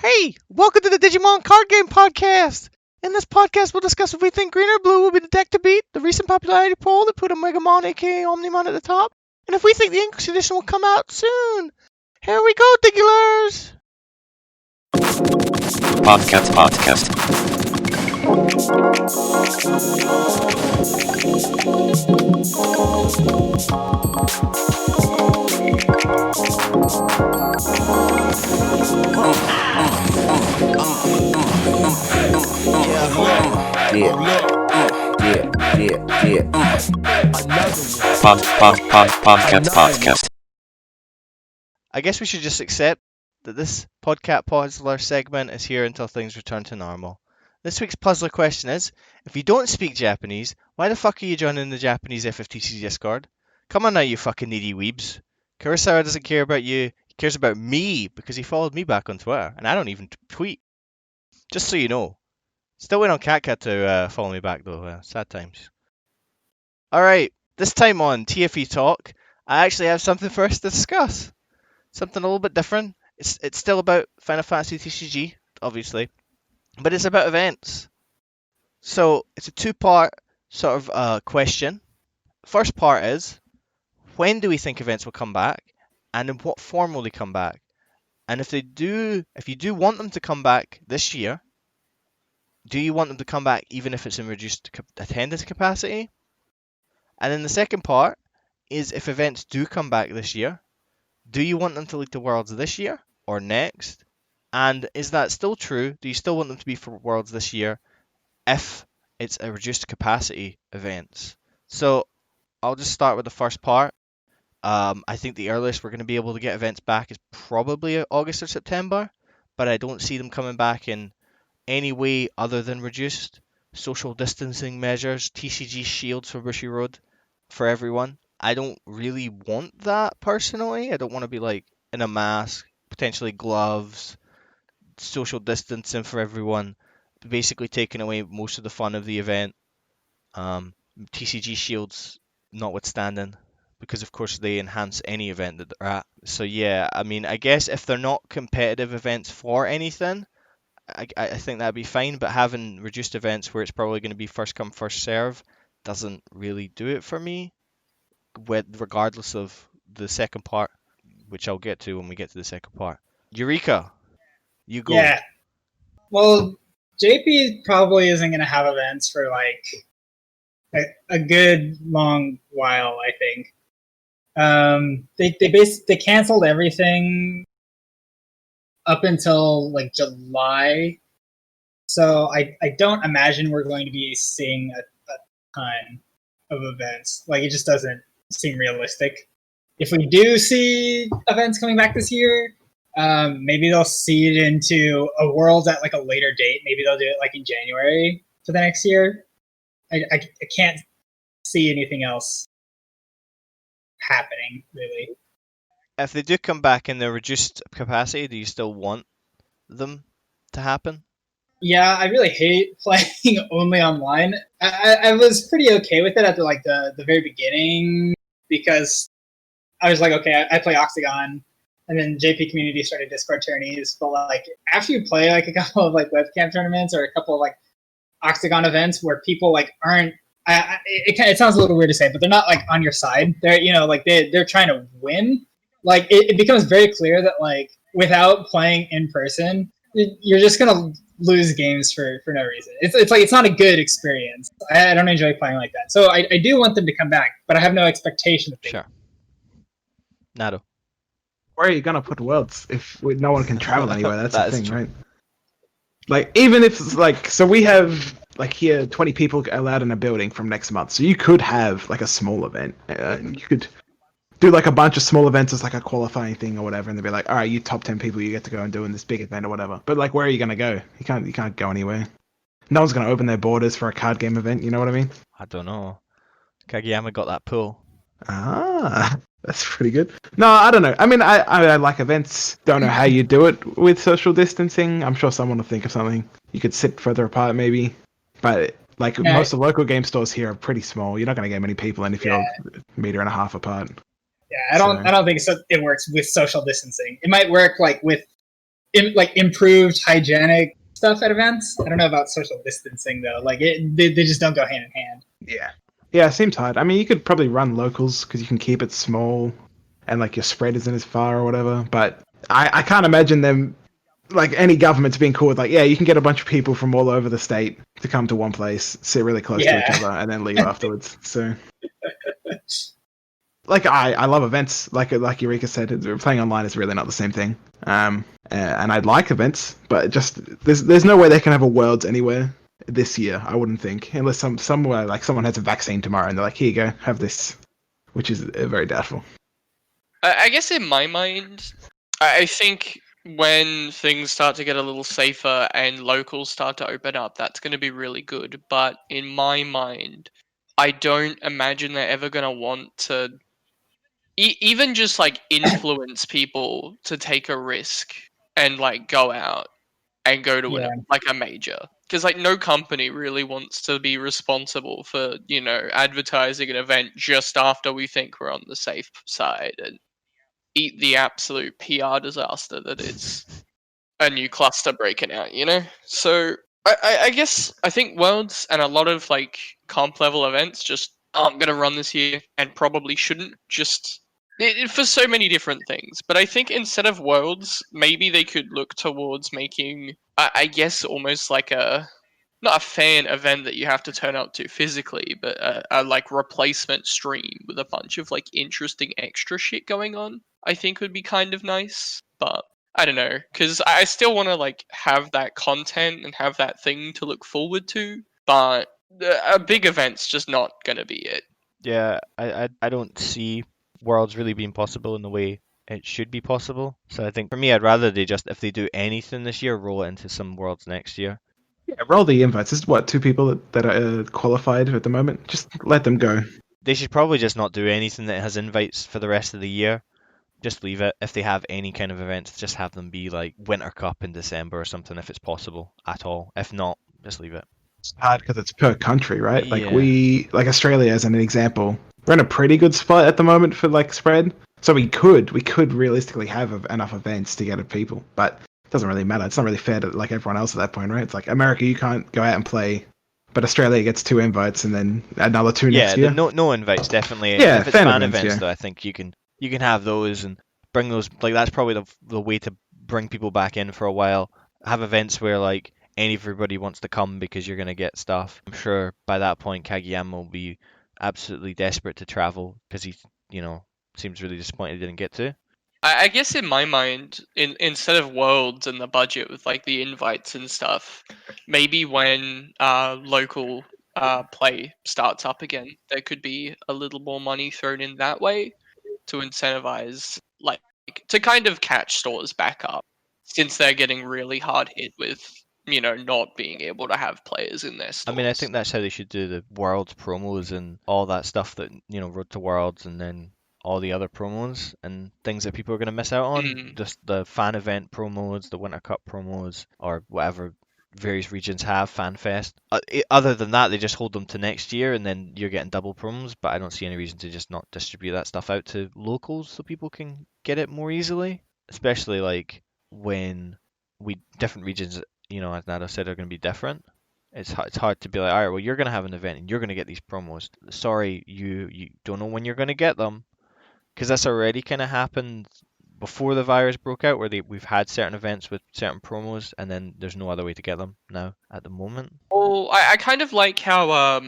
Hey, welcome to the Digimon Card Game Podcast! In this podcast, we'll discuss if we think green or blue will be the deck to beat, the recent popularity poll that put a Megamon aka Omnimon at the top, and if we think the English edition will come out soon. Here we go, Digulars! Podcast. Podcast. I guess we should just accept that this podcast puzzler segment is here until things return to normal. This week's puzzler question is, if you don't speak Japanese, why the fuck are you joining the Japanese FFTCG Discord? Come on now, you fucking needy weebs. Crystarium doesn't care about you, he cares about me because he followed me back on Twitter, and I don't even tweet. Just so you know. Still waiting on CatCat to follow me back though, sad times. Alright, this time on TFE Talk, I actually have something for us to discuss. Something a little bit different. It's still about Final Fantasy TCG, obviously, but it's about events. So it's a two-part sort of question. First part is, when do we think events will come back, and in what form will they come back? And if you do want them to come back this year, do you want them to come back even if it's in reduced attendance capacity? And then the second part is, if events do come back this year, do you want them to lead to Worlds this year or next? And is that still true? Do you still want them to be for Worlds this year if it's a reduced capacity events? So I'll just start with the first part. I think the earliest we're going to be able to get events back is probably August or September, but I don't see them coming back in any way other than reduced social distancing measures, TCG shields for Bushy Road for everyone. I don't really want that personally. I don't want to be like in a mask, potentially gloves, social distancing for everyone, basically taking away most of the fun of the event. TCG shields notwithstanding, because of course they enhance any event that they're at. So yeah, I mean, I guess if they're not competitive events for anything, I think that'd be fine, but having reduced events where it's probably going to be first come first serve doesn't really do it for me, regardless of the second part, which I'll get to when we get to the second part. Eureka, you go. Yeah. Well, JP probably isn't going to have events for like a good long while, I think. They canceled everything up until like July, so I don't imagine we're going to be seeing a ton of events. Like, it just doesn't seem realistic. If we do see events coming back this year, maybe they'll seed into a Worlds at like a later date. Maybe they'll do it like in January for the next year. I can't see anything else happening, really. If they do come back in the reduced capacity, do you still want them to happen? Yeah, I really hate playing only online. I was pretty okay with it at the very beginning, because I was like, okay, I play Octagon, and then JP Community started Discord tourneys. But like, after you play like a couple of like webcam tournaments or a couple of like Octagon events where people like aren't, it sounds a little weird to say, but they're not like on your side. They're, you know, like they're trying to win. Like, it becomes very clear that like without playing in person, you're just gonna lose games for no reason. It's like, it's not a good experience. I don't enjoy playing like that. So I do want them to come back, but I have no expectation of it. Sure. Nado. Where are you gonna put Worlds if no one can travel anywhere? That's That the is thing, true. right? Like, even if it's like, so we have like here 20 people allowed in a building from next month, so you could have like a small event. You could do like a bunch of small events as like a qualifying thing or whatever, and they'd be like, all right, you top 10 people, you get to go and do in this big event or whatever. But like, where are you gonna go? You can't go anywhere. No one's gonna open their borders for a card game event. You know what I mean? I don't know. Kageyama got that pull. Ah, that's pretty good. No, I don't know. I mean, I like events. Don't know how you do it with social distancing. I'm sure someone will think of something. You could sit further apart maybe. But like, most of the local game stores here are pretty small. You're not going to get many people in if you're a meter and a half apart. Yeah, I don't think so. It works with social distancing. It might work like with improved hygienic stuff at events. I don't know about social distancing though. Like they just don't go hand in hand. Yeah. Yeah, it seems hard. I mean, you could probably run locals because you can keep it small and like your spread isn't as far or whatever. But I can't imagine them, like any government's being cool with like, yeah, you can get a bunch of people from all over the state to come to one place, sit really close to each other, and then leave afterwards. So, like, I love events. Like Eureka said, playing online is really not the same thing. And I'd like events, but just there's no way they can have a Worlds anywhere this year. I wouldn't think, unless somewhere like someone has a vaccine tomorrow and they're like, here you go, have this, which is very doubtful. I guess in my mind, I think when things start to get a little safer and locals start to open up, that's going to be really good. But in my mind, I don't imagine they're ever going to want to even just like influence people to take a risk and like go out and go to like a major, because like no company really wants to be responsible for advertising an event just after we think we're on the safe side and eat the absolute PR disaster that is a new cluster breaking out. So I guess I think Worlds and a lot of like comp level events just aren't going to run this year and probably shouldn't, just for so many different things. But I think instead of Worlds, maybe they could look towards making, I guess, almost like not a fan event that you have to turn up to physically, but a like replacement stream with a bunch of like interesting extra shit going on. I think would be kind of nice, but I don't know, because I still want to like have that content and have that thing to look forward to, but a big event's just not going to be it. Yeah, I don't see Worlds really being possible in the way it should be possible. So I think for me, I'd rather they just, if they do anything this year, roll it into some Worlds next year. Yeah, roll the invites. There's what, 2 people that are qualified at the moment. Just let them go. They should probably just not do anything that has invites for the rest of the year. Just leave it. If they have any kind of events, just have them be like Winter Cup in December or something if it's possible at all. If not, just leave it. It's hard because it's per country, right? Like Yeah. like Australia as an example, we're in a pretty good spot at the moment for like spread. So we could realistically have enough events to get people, but it doesn't really matter. It's not really fair to like everyone else at that point, right? It's like America, you can't go out and play, but Australia gets 2 invites and then another 2 next year. No invites definitely. Yeah, if it's fan events yeah. though, I think you can have those and bring those. Like that's probably the way to bring people back in for a while. Have events where like everybody wants to come because you're gonna get stuff. I'm sure by that point Kageyama will be absolutely desperate to travel because he seems really disappointed he didn't get to. I guess in my mind, instead of Worlds and the budget with like the invites and stuff, maybe when local play starts up again, there could be a little more money thrown in that way to incentivize, like, to kind of catch stores back up, since they're getting really hard hit with not being able to have players in their stores. I mean, I think that's how they should do the Worlds promos and all that stuff that Road to Worlds and then all the other promos and things that people are going to miss out on. Just the fan event promos, the Winter Cup promos, or whatever various regions have, FanFest. Other than that, they just hold them to next year and then you're getting double promos, but I don't see any reason to just not distribute that stuff out to locals so people can get it more easily. Especially like when different regions, as Nado said, are going to be different. It's hard to be like, all right, well, you're going to have an event and you're going to get these promos. Sorry, you don't know when you're going to get them. Because that's already kind of happened before the virus broke out, where we've had certain events with certain promos, and then there's no other way to get them now at the moment. Well, I kind of like how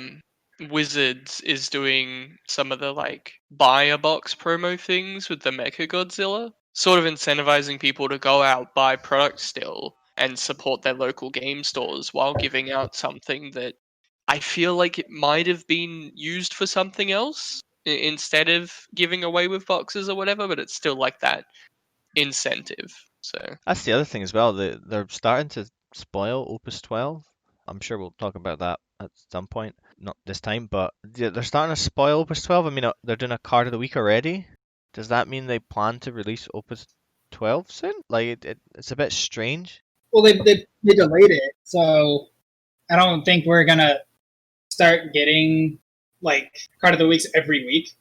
Wizards is doing some of the like buy a box promo things with the Mecha Godzilla, sort of incentivizing people to go out, buy products still, and support their local game stores while giving out something that I feel like it might have been used for something else instead of giving away with boxes or whatever, but it's still like that incentive. So that's the other thing as well. They're starting to spoil Opus 12. I'm sure we'll talk about that at some point, not this time, but they're starting to spoil Opus 12. I mean, they're doing a card of the week already. Does that mean they plan to release Opus 12 soon? Like, it's a bit strange. Well, they delayed it, so I don't think we're gonna start getting like card of the weeks every week.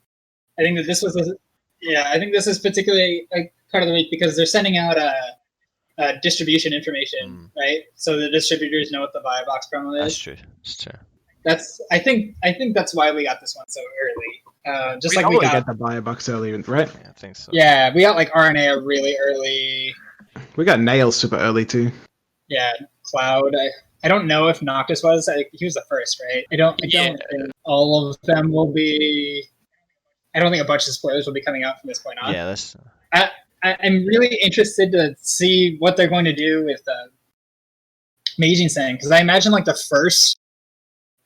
I think that this was I think this is particularly a card of the week because they're sending out distribution information, right? So the distributors know what the buy box promo is. That's true. That's true. I think that's why we got this one so early. Just We like we always got get the buy box early, right? Yeah, I think so. yeah, we got like RNA really early. We got Nails super early too. Yeah, Cloud. I don't know if Noctis was. He was the first, right? I don't think all of them will be. I don't think a bunch of spoilers will be coming out from this point on. Yeah, that's. I'm really interested to see what they're going to do with Meijin Sen, because I imagine like the first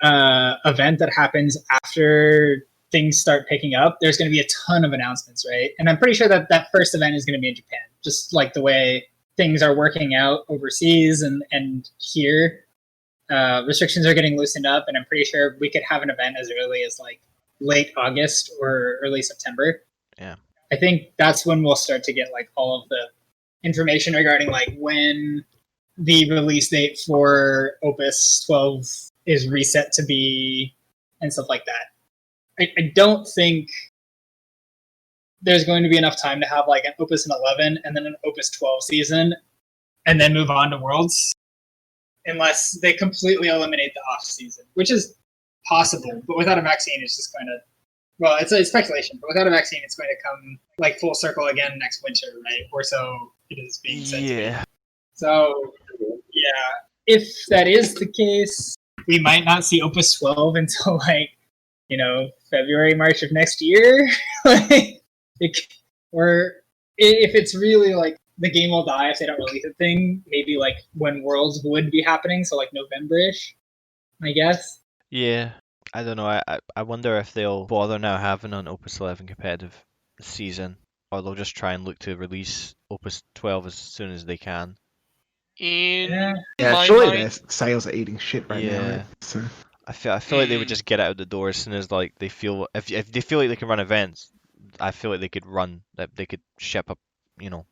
event that happens after things start picking up, there's going to be a ton of announcements, right? And I'm pretty sure that that first event is going to be in Japan, just like the way things are working out overseas and here. Restrictions are getting loosened up, and I'm pretty sure we could have an event as early as like late August or early September. Yeah. I think that's when we'll start to get like all of the information regarding like when the release date for Opus 12 is reset to be and stuff like that. I don't think there's going to be enough time to have like an Opus 11 and then an Opus 12 season and then move on to Worlds unless they completely eliminate the off season, which is possible, but without a vaccine it's just going to, well, it's a speculation, but without a vaccine it's going to come like full circle again next winter, right? Or so it is being said to be. So yeah, if that is the case, we might not see Opus 12 until like, you know, February, March of next year. Or if it's really like the game will die if they don't release a thing, maybe like when Worlds would be happening, so like November-ish, I guess. Yeah, I don't know. I wonder if they'll bother now having an Opus 11 competitive season, or they'll just try and look to release Opus 12 as soon as they can. In Yeah, my surely mind, their sales are eating shit right now. Yeah. Right? So. I feel like they would just get out of the door as soon as like they feel if they feel like they can run events. I feel like they could ship up, you know,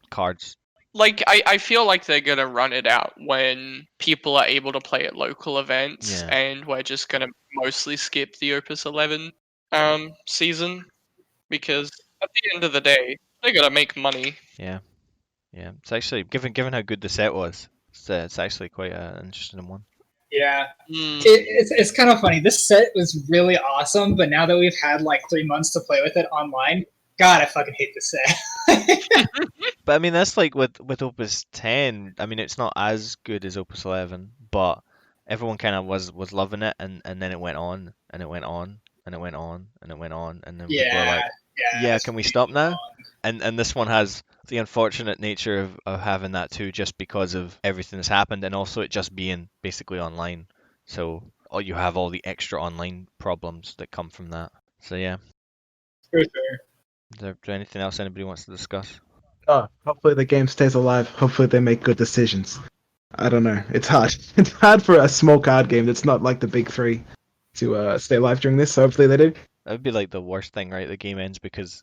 cards. like I feel like they're gonna run it out when people are able to play at local events, Yeah. and we're just gonna mostly skip the Opus 11 season, because at the end of the day they gotta make money. Yeah, yeah. It's actually given how good the set was, it's actually quite an interesting one. Yeah. Mm. It's kind of funny. This set was really awesome, but now that we've had like 3 months to play with it online, God, I fucking hate this set. But I mean, that's like with Opus 10. I mean, it's not as good as Opus 11, but everyone kind of was loving it, and then it went on, and it went on, and it went on, and it went on, and then people were like, yeah, can we stop now? And this one has the unfortunate nature of having that too, just because of everything that's happened, and also it just being basically online. So you have all the extra online problems that come from that. So yeah. For sure. Is there anything else anybody wants to discuss? Oh, hopefully the game stays alive. Hopefully they make good decisions. I don't know. It's hard. It's hard for a small card game that's not like the big three to stay alive during this. So hopefully they do. That would be like the worst thing, right? The game ends because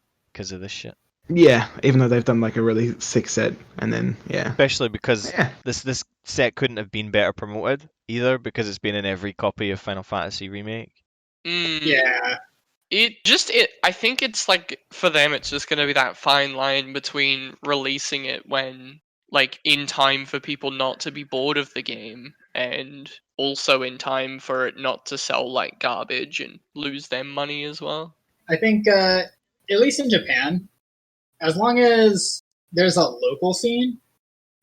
of this shit. Yeah, even though they've done like a really sick set, and then yeah, Especially because yeah, this set couldn't have been better promoted either, because it's been in every copy of Final Fantasy Remake. Yeah. I think it's like, for them it's just going to be that fine line between releasing it when like in time for people not to be bored of the game, and also in time for it not to sell like garbage and lose them money as well. I think at least in Japan, as long as there's a local scene,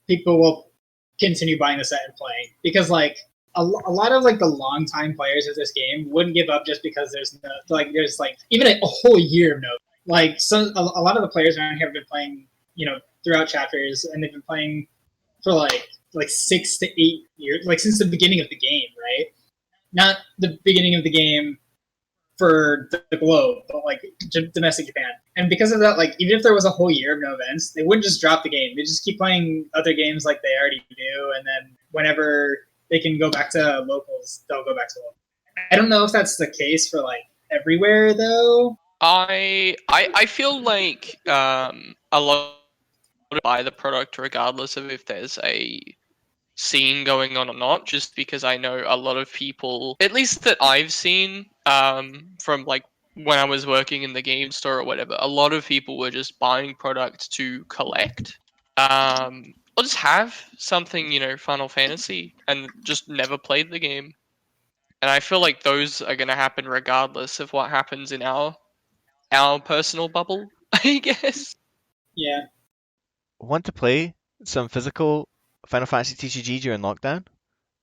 people will continue buying the set and playing, because like a lot of like the longtime players of this game wouldn't give up just because there's even a whole year of no, like a lot of the players around here have been playing, you know, throughout chapters, and they've been playing for like 6 to 8 years, like since the beginning of the game, right? Not the beginning of the game for the globe, but like domestic Japan. And because of that, like even if there was a whole year of no events, they wouldn't just drop the game. They just keep playing other games like they already do, and then whenever they can go back to locals, they'll go back to locals. I don't know if that's the case for like everywhere though. I feel like a lot buy the product regardless of if there's a scene going on or not, just because I know a lot of people, at least that I've seen from like when I was working in the game store or whatever, a lot of people were just buying product to collect. Or just have something, Final Fantasy, and just never played the game. And I feel like those are going to happen regardless of what happens in our personal bubble, I guess. Yeah. Want to play some physical Final Fantasy TCG during lockdown,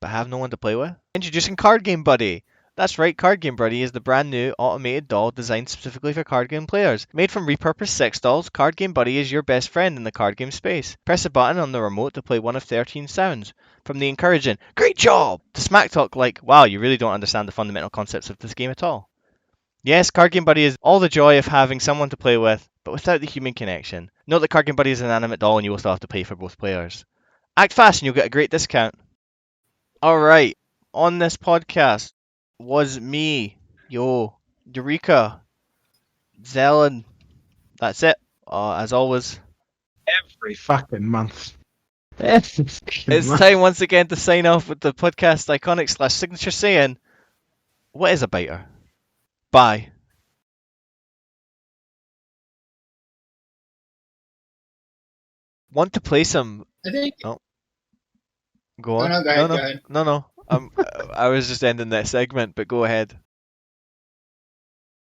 but have no one to play with? Introducing Card Game Buddy! That's right, Card Game Buddy is the brand new automated doll designed specifically for card game players. Made from repurposed sex dolls, Card Game Buddy is your best friend in the card game space. Press a button on the remote to play one of 13 sounds. From the encouraging, "Great job!" to smack talk like, "Wow, you really don't understand the fundamental concepts of this game at all." Yes, Card Game Buddy is all the joy of having someone to play with, but without the human connection. Note that Card Game Buddy is an animate doll and you will still have to pay for both players. Act fast and you'll get a great discount. Alright, on this podcast was me, Eureka, Zelen. That's it. As always, Every fucking month. Every fucking it's month. time once again to sign off with the podcast iconic / signature saying, what is a biter? Bye. Want to play some... I think. Oh, go Oh, on. no, go ahead. Go ahead. No. I was just ending that segment, but go ahead.